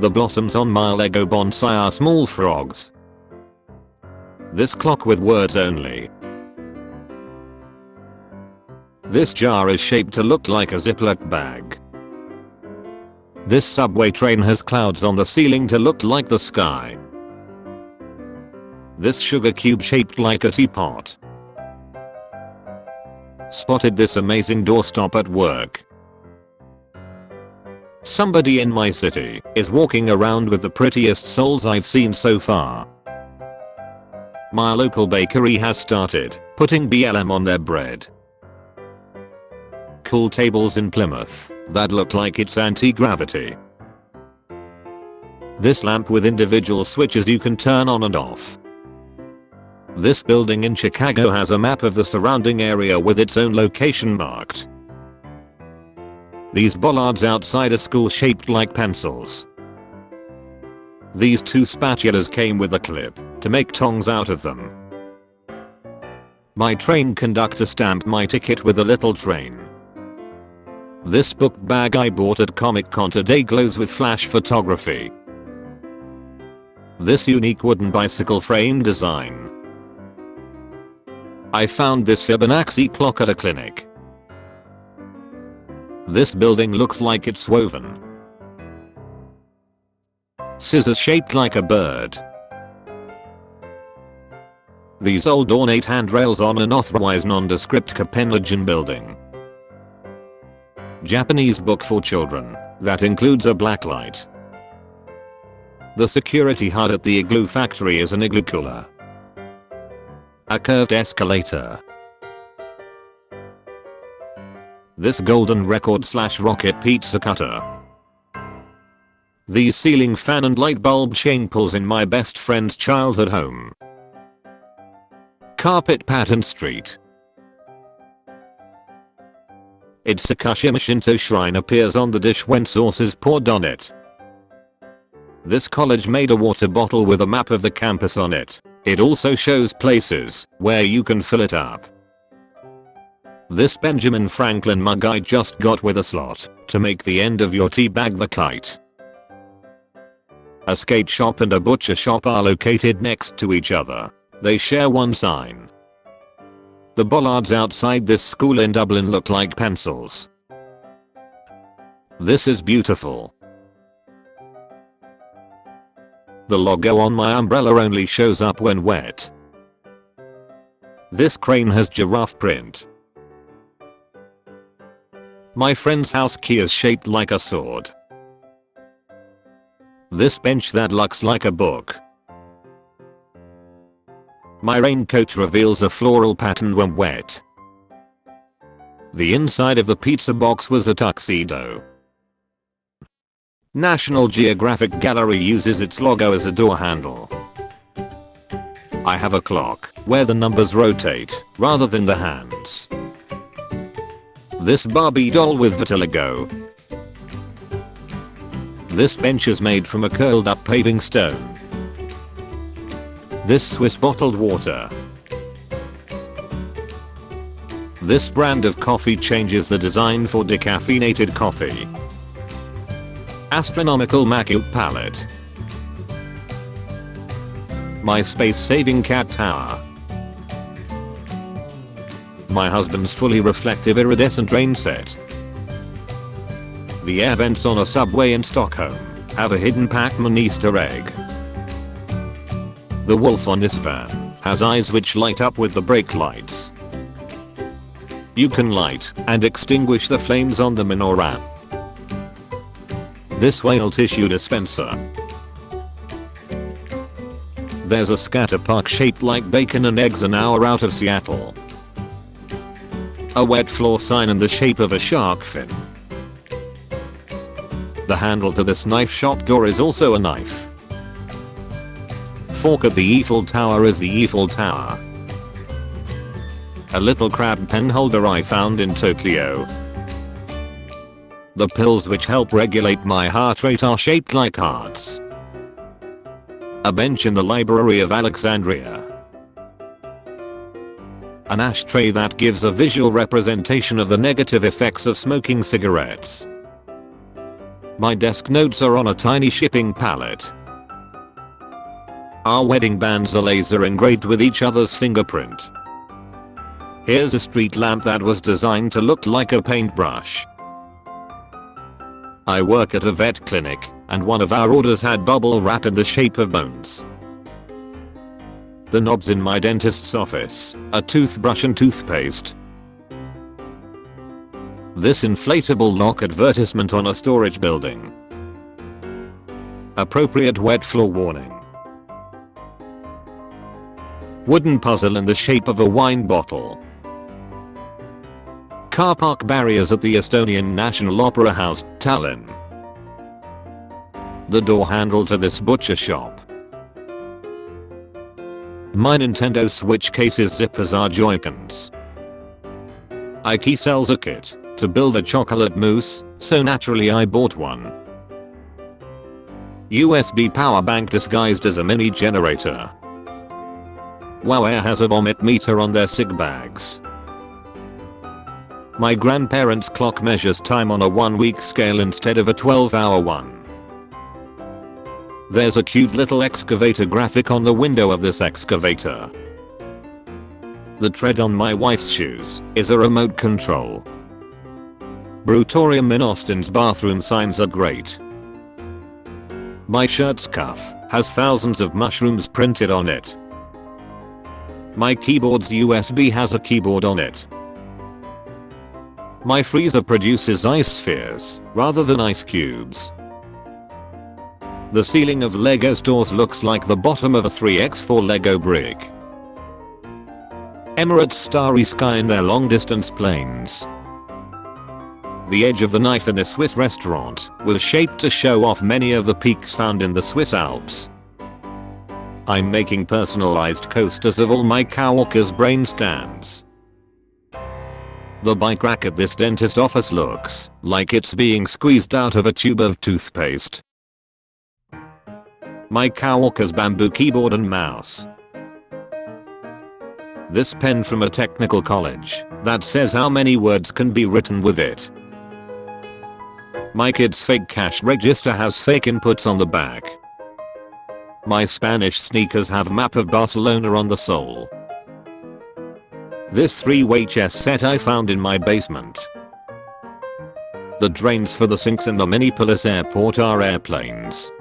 The blossoms on my Lego bonsai are small frogs. This clock with words only. This jar is shaped to look like a Ziploc bag. This subway train has clouds on the ceiling to look like the sky. This sugar cube shaped like a teapot. Spotted this amazing doorstop at work. Somebody in my city is walking around with the prettiest soles I've seen so far. My local bakery has started putting BLM on their bread. Cool tables in Plymouth that look like it's anti-gravity. This lamp with individual switches you can turn on and off. This building in Chicago has a map of the surrounding area with its own location marked. These bollards outside a school shaped like pencils. These two spatulas came with a clip to make tongs out of them. My train conductor stamped my ticket with a little train. This book bag I bought at Comic Con today glows with flash photography. This unique wooden bicycle frame design. I found this Fibonacci clock at a clinic. This building looks like it's woven. Scissors shaped like a bird. These old ornate handrails on an otherwise nondescript Copenhagen building. Japanese book for children that includes a blacklight. The security HUD at the igloo factory is an igloo cooler. A curved escalator. This golden record / rocket pizza cutter. These ceiling fan and light bulb chain pulls in my best friend's childhood home. Carpet pattern street. Its Sakashima Shinto shrine appears on the dish when sauce is poured on it. This college made a water bottle with a map of the campus on it. It also shows places where you can fill it up. This Benjamin Franklin mug I just got with a slot to make the end of your tea bag the kite. A skate shop and a butcher shop are located next to each other. They share one sign. The bollards outside this school in Dublin look like pencils. This is beautiful. The logo on my umbrella only shows up when wet. This crane has giraffe print. My friend's house key is shaped like a sword. This bench that looks like a book. My raincoat reveals a floral pattern when wet. The inside of the pizza box was a tuxedo. National Geographic Gallery uses its logo as a door handle. I have a clock where the numbers rotate rather than the hands. This Barbie doll with vitiligo. This bench is made from a curled up paving stone. This Swiss bottled water. This brand of coffee changes the design for decaffeinated coffee. Astronomical Macute palette. My space-saving cat tower. My husband's fully reflective iridescent rain set. The air vents on a subway in Stockholm have a hidden Pac-Man Easter egg. The wolf on this van has eyes which light up with the brake lights. You can light and extinguish the flames on the menorah. This whale tissue dispenser. There's a scatter park shaped like bacon and eggs an hour out of Seattle. A wet floor sign in the shape of a shark fin. The handle to this knife shop door is also a knife. Fork at the Eiffel Tower is the Eiffel Tower. A little crab pen holder I found in Tokyo. The pills which help regulate my heart rate are shaped like hearts. A bench in the Library of Alexandria. An ashtray that gives a visual representation of the negative effects of smoking cigarettes. My desk notes are on a tiny shipping pallet. Our wedding bands are laser engraved with each other's fingerprint. Here's a street lamp that was designed to look like a paintbrush. I work at a vet clinic, and one of our orders had bubble wrap in the shape of bones. The knobs in my dentist's office, a toothbrush and toothpaste. This inflatable lock advertisement on a storage building. Appropriate wet floor warning. Wooden puzzle in the shape of a wine bottle. Car park barriers at the Estonian National Opera House, Tallinn. The door handle to this butcher shop. My Nintendo Switch case's zippers are Joy-Cons. IKEA sells a kit to build a chocolate mousse, so naturally I bought one. USB power bank disguised as a mini generator. WoW Air has a vomit meter on their SIG bags. My grandparents' clock measures time on a 1-week scale instead of a 12-hour one. There's a cute little excavator graphic on the window of this excavator. The tread on my wife's shoes is a remote control. Brutorium in Austin's bathroom signs are great. My shirt's cuff has thousands of mushrooms printed on it. My keyboard's USB has a keyboard on it. My freezer produces ice spheres rather than ice cubes. The ceiling of LEGO stores looks like the bottom of a 3x4 LEGO brick. Emirates' starry sky in their long distance planes. The edge of the knife in a Swiss restaurant was shaped to show off many of the peaks found in the Swiss Alps. I'm making personalized coasters of all my coworkers' brain stands. The bike rack at this dentist office looks like it's being squeezed out of a tube of toothpaste. My coworker's bamboo keyboard and mouse. This pen from a technical college that says how many words can be written with it. My kid's fake cash register has fake inputs on the back. My Spanish sneakers have map of Barcelona on the sole. This 3-way chess set I found in my basement. The drains for the sinks in the Minneapolis airport are airplanes.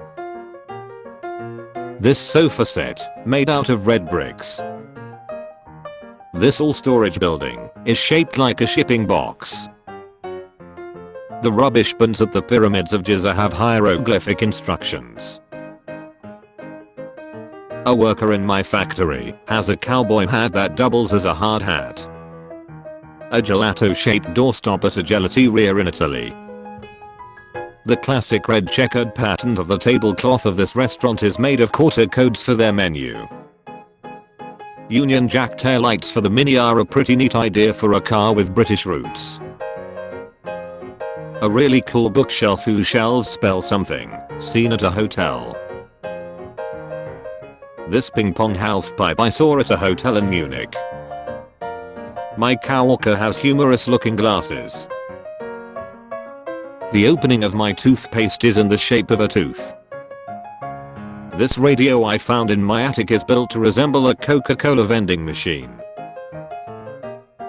This sofa set, made out of red bricks. This all-storage building is shaped like a shipping box. The rubbish bins at the pyramids of Giza have hieroglyphic instructions. A worker in my factory has a cowboy hat that doubles as a hard hat. A gelato-shaped doorstop at a gelateria in Italy. The classic red checkered pattern of the tablecloth of this restaurant is made of quarter codes for their menu. Union Jack taillights for the Mini are a pretty neat idea for a car with British roots. A really cool bookshelf whose shelves spell something seen at a hotel. This ping pong half pipe I saw at a hotel in Munich. My coworker has humorous looking glasses. The opening of my toothpaste is in the shape of a tooth. This radio I found in my attic is built to resemble a Coca-Cola vending machine.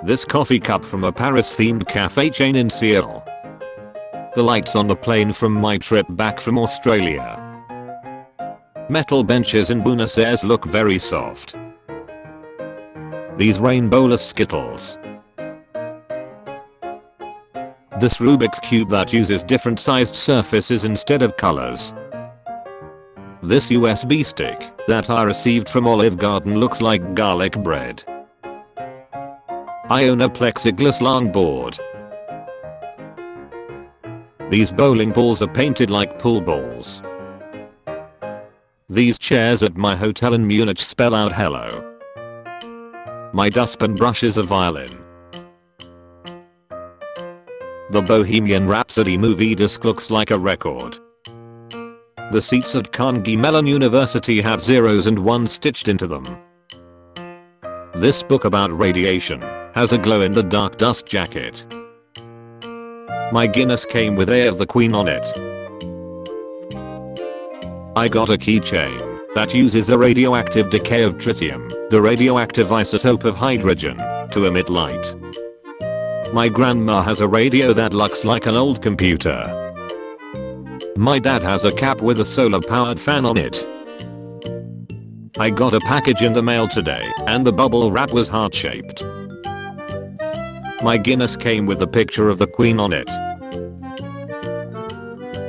This coffee cup from a Paris-themed cafe chain in Seattle. The lights on the plane from my trip back from Australia. Metal benches in Buenos Aires look very soft. These rainbowless Skittles. This Rubik's Cube that uses different sized surfaces instead of colors. This USB stick that I received from Olive Garden looks like garlic bread. I own a plexiglass longboard. These bowling balls are painted like pool balls. These chairs at my hotel in Munich spell out hello. My dustpan brush is a violin. The Bohemian Rhapsody movie disc looks like a record. The seats at Carnegie Mellon University have zeros and ones stitched into them. This book about radiation has a glow-in-the-dark dust jacket. My Guinness came with Eye of the Queen on it. I got a keychain that uses a radioactive decay of tritium, the radioactive isotope of hydrogen, to emit light. My grandma has a radio that looks like an old computer. My dad has a cap with a solar powered fan on it. I got a package in the mail today and the bubble wrap was heart shaped. My Guinness came with a picture of the Queen on it.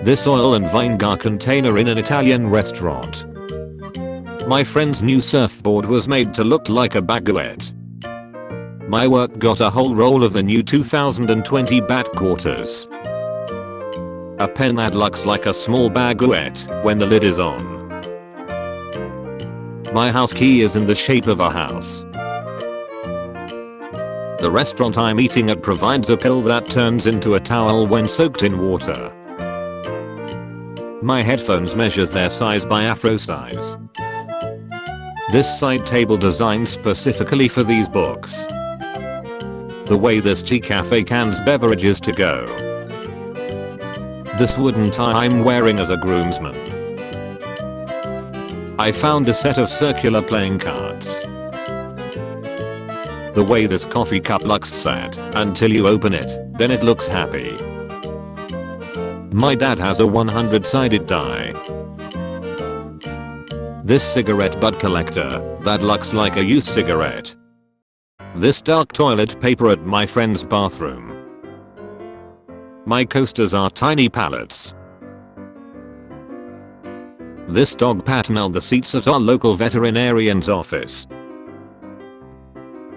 This oil and vinegar container in an Italian restaurant. My friend's new surfboard was made to look like a baguette. My work got a whole roll of the new 2020 bat quarters. A pen that looks like a small baguette when the lid is on. My house key is in the shape of a house. The restaurant I'm eating at provides a pill that turns into a towel when soaked in water. My headphones measures their size by Afro size. This side table designed specifically for these books. The way this tea cafe cans beverages to go. This wooden tie I'm wearing as a groomsman. I found a set of circular playing cards. The way this coffee cup looks sad until you open it, then it looks happy. My dad has a 100-sided die. This cigarette butt collector that looks like a youth cigarette. This dark toilet paper at my friend's bathroom. My coasters are tiny pallets. This dog pattern on the seats at our local veterinarian's office.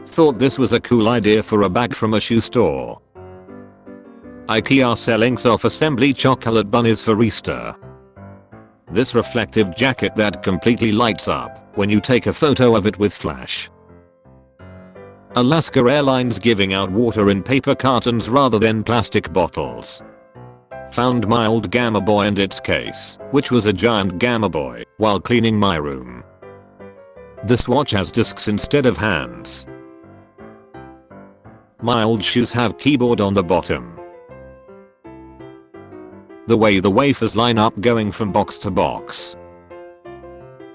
Thought this was a cool idea for a bag from a shoe store. IKEA selling self-assembly chocolate bunnies for Easter. This reflective jacket that completely lights up when you take a photo of it with flash. Alaska Airlines giving out water in paper cartons rather than plastic bottles. Found my old Gamma Boy and its case, which was a giant Gamma Boy, while cleaning my room. This watch has discs instead of hands. My old shoes have keyboard on the bottom. The way the wafers line up going from box to box.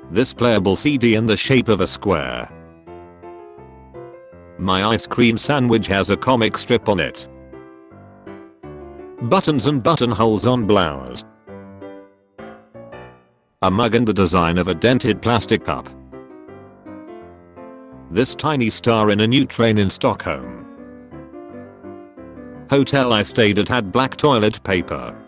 This playable CD in the shape of a square. My ice cream sandwich has a comic strip on it. Buttons and buttonholes on blouse. A mug in the design of a dented plastic cup. This tiny star in a new train in Stockholm. Hotel I stayed at had black toilet paper.